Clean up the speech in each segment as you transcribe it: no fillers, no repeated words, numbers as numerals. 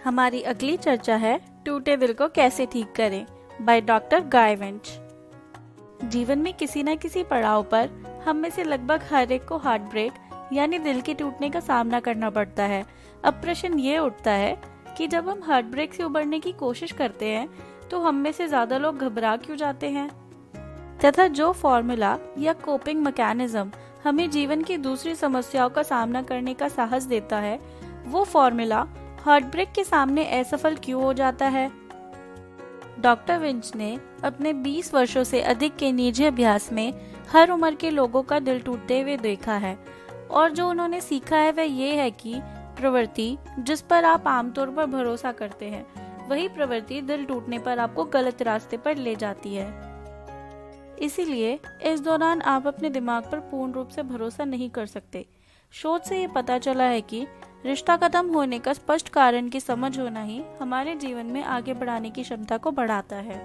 हमारी अगली चर्चा है टूटे दिल को कैसे ठीक करें बाय डॉक्टर गाय वेंच। जीवन में किसी न किसी पड़ाव पर हम में से लगभग हर एक को हार्ट ब्रेक यानी दिल के टूटने का सामना करना पड़ता है। अब प्रश्न ये उठता है कि जब हम हार्ट ब्रेक से उबरने की कोशिश करते हैं तो हम में से ज्यादा लोग घबरा क्यों जाते हैं, तथा जो फॉर्मूला या कोपिंग मैकेनिज्म हमें जीवन की दूसरी समस्याओं का सामना करने का साहस देता है, वो फॉर्मूला हार्ट ब्रेक के सामने असफल क्यों हो जाता है। डॉक्टर विंच ने अपने 20 वर्षों से अधिक के निजी अभ्यास में हर उम्र के लोगों का दिल टूटते हुए देखा है, और जो उन्होंने सीखा है वह ये है कि प्रवृत्ति जिस पर आप आमतौर पर भरोसा करते हैं, वही प्रवृत्ति दिल टूटने पर आपको गलत रास्ते पर ले जाती है। इसीलिए इस दौरान आप अपने दिमाग पर पूर्ण रूप से भरोसा नहीं कर सकते। शोध से ये पता चला है कि रिश्ता खत्म होने का स्पष्ट कारण की समझ होना ही हमारे जीवन में आगे बढ़ाने की क्षमता को बढ़ाता है।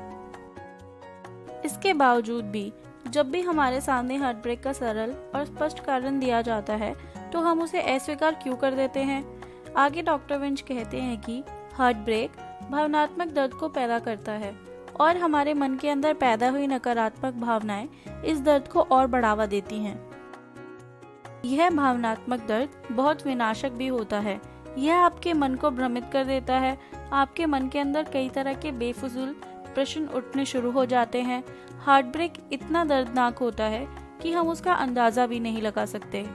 इसके बावजूद भी जब भी हमारे सामने हार्ट ब्रेक का सरल और स्पष्ट कारण दिया जाता है तो हम उसे अस्वीकार क्यों कर देते हैं। आगे डॉक्टर विंच कहते हैं कि हार्ट ब्रेक भावनात्मक दर्द को पैदा करता है और हमारे मन के अंदर पैदा हुई नकारात्मक भावनाएं इस दर्द को और बढ़ावा देती हैं। यह भावनात्मक दर्द बहुत विनाशक भी होता है। यह आपके मन को भ्रमित कर देता है। आपके मन के अंदर कई तरह के बेफिजूल प्रश्न उठने शुरू हो जाते हैं। हार्ट ब्रेक इतना दर्दनाक होता है कि हम उसका अंदाजा भी नहीं लगा सकते।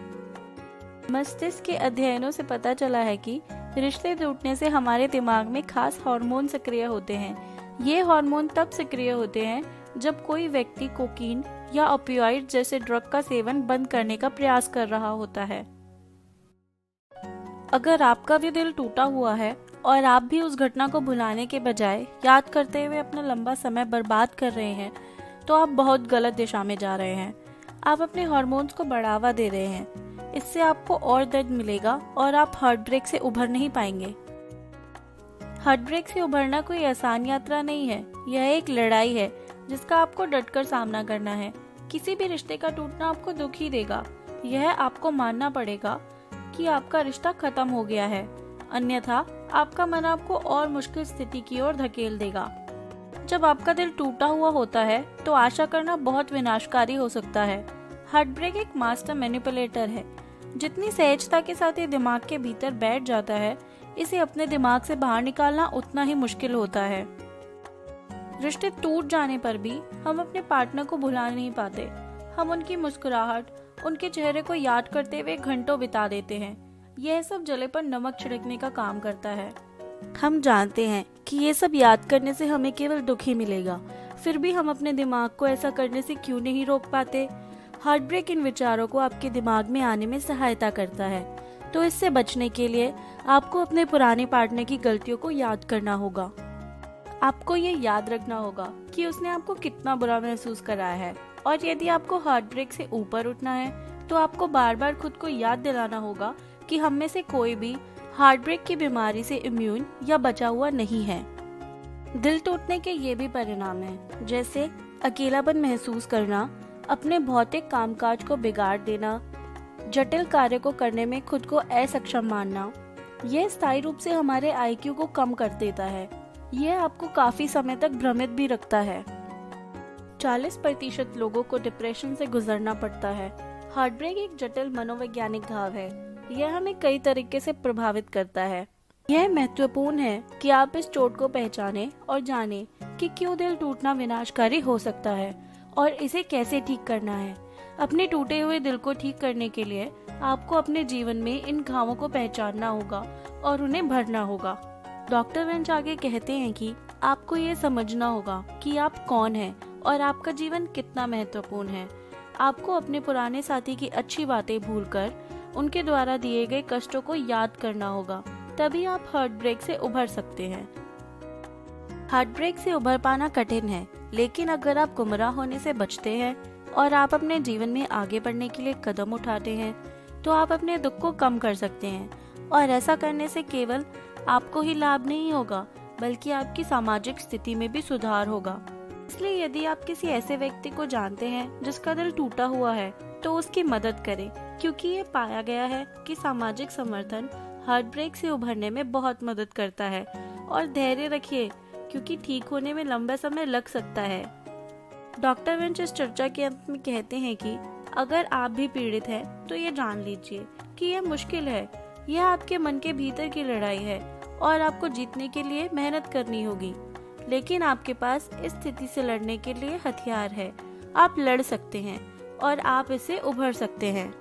मस्तिष्क के अध्ययनों से पता चला है कि रिश्ते टूटने से हमारे दिमाग में खास हार्मोन सक्रिय होते हैं। ये हार्मोन तब सक्रिय होते हैं जब कोई व्यक्ति कोकीन या ओपियोइड जैसे ड्रग का सेवन बंद करने का प्रयास कर रहा होता है। अगर आपका भी दिल टूटा हुआ है और आप भी उस घटना को भुलाने के बजाय याद करते हुए अपना लंबा समय बर्बाद कर रहे हैं, तो आप बहुत गलत दिशा में जा रहे हैं। आप अपने हार्मोन्स को बढ़ावा दे रहे हैं। इससे आपको और दर्द मिलेगा और आप हार्ट ब्रेक से उभर नहीं पाएंगे। हार्ट ब्रेक से उभरना कोई आसान यात्रा नहीं है। यह एक लड़ाई है जिसका आपको डटकर सामना करना है। किसी भी रिश्ते का टूटना आपको दुख ही देगा। यह आपको मानना पड़ेगा कि आपका रिश्ता खत्म हो गया है, अन्यथा आपका मन आपको और मुश्किल स्थिति की ओर धकेल देगा। जब आपका दिल टूटा हुआ होता है तो आशा करना बहुत विनाशकारी हो सकता है। हार्ट ब्रेक एक मास्टर मैनिपुलेटर है। जितनी सहजता के साथ ये दिमाग के भीतर बैठ जाता है, इसे अपने दिमाग से बाहर निकालना उतना ही मुश्किल होता है। रिश्ते टूट जाने पर भी हम अपने पार्टनर को भुला नहीं पाते। हम उनकी मुस्कुराहट, उनके चेहरे को याद करते हुए घंटों बिता देते हैं। यह सब जले पर नमक छिड़कने का काम करता है। हम जानते हैं कि ये सब याद करने से हमें केवल दुख ही मिलेगा, फिर भी हम अपने दिमाग को ऐसा करने से क्यों नहीं रोक पाते। हार्ट ब्रेक इन विचारों को आपके दिमाग में आने में सहायता करता है, तो इससे बचने के लिए आपको अपने पुराने पार्टनर की गलतियों को याद करना होगा। आपको ये याद रखना होगा कि उसने आपको कितना बुरा महसूस कराया है, और यदि आपको हार्ट ब्रेक से ऊपर उठना है तो आपको बार बार खुद को याद दिलाना होगा कि हम में से कोई भी हार्ट ब्रेक की बीमारी से इम्यून या बचा हुआ नहीं है। दिल टूटने के ये भी परिणाम हैं, जैसे अकेलापन महसूस करना, अपने भौतिक कामकाज को बिगाड़ देना, जटिल कार्य को करने में खुद को असक्षम मानना। यह स्थायी रूप से हमारे आईक्यू को कम कर देता है। यह आपको काफी समय तक भ्रमित भी रखता है। 40% लोगों को डिप्रेशन से गुजरना पड़ता है। हार्ट ब्रेक एक जटिल मनोवैज्ञानिक घाव है। यह हमें कई तरीके से प्रभावित करता है। यह महत्वपूर्ण है कि आप इस चोट को पहचानें और जानें कि क्यों दिल टूटना विनाशकारी हो सकता है और इसे कैसे ठीक करना है। अपने टूटे हुए दिल को ठीक करने के लिए आपको अपने जीवन में इन घावों को पहचानना होगा और उन्हें भरना होगा। डॉक्टर वेंच आगे कहते हैं कि आपको ये समझना होगा कि आप कौन हैं और आपका जीवन कितना महत्वपूर्ण है। आपको अपने पुराने साथी की अच्छी बातें भूलकर उनके द्वारा दिए गए कष्टों को याद करना होगा, तभी आप हार्ट ब्रेक से उभर सकते हैं। हार्ट ब्रेक से उभर पाना कठिन है, लेकिन अगर आप गुमराह होने से बचते हैं और आप अपने जीवन में आगे बढ़ने के लिए कदम उठाते हैं, तो आप अपने दुख को कम कर सकते हैं। और ऐसा करने से केवल आपको ही लाभ नहीं होगा, बल्कि आपकी सामाजिक स्थिति में भी सुधार होगा। इसलिए यदि आप किसी ऐसे व्यक्ति को जानते हैं जिसका दिल टूटा हुआ है, तो उसकी मदद करें, क्योंकि ये पाया गया है कि सामाजिक समर्थन हार्ट ब्रेक से उभरने में बहुत मदद करता है। और धैर्य रखिए, क्योंकि ठीक होने में लंबा समय लग सकता है। डॉक्टर वेंच इस चर्चा के अंत में कहते हैं कि अगर आप भी पीड़ित हैं तो ये जान लीजिए कि यह मुश्किल है। यह आपके मन के भीतर की लड़ाई है और आपको जीतने के लिए मेहनत करनी होगी। लेकिन आपके पास इस स्थिति से लड़ने के लिए हथियार है। आप लड़ सकते हैं और आप इससे उभर सकते हैं।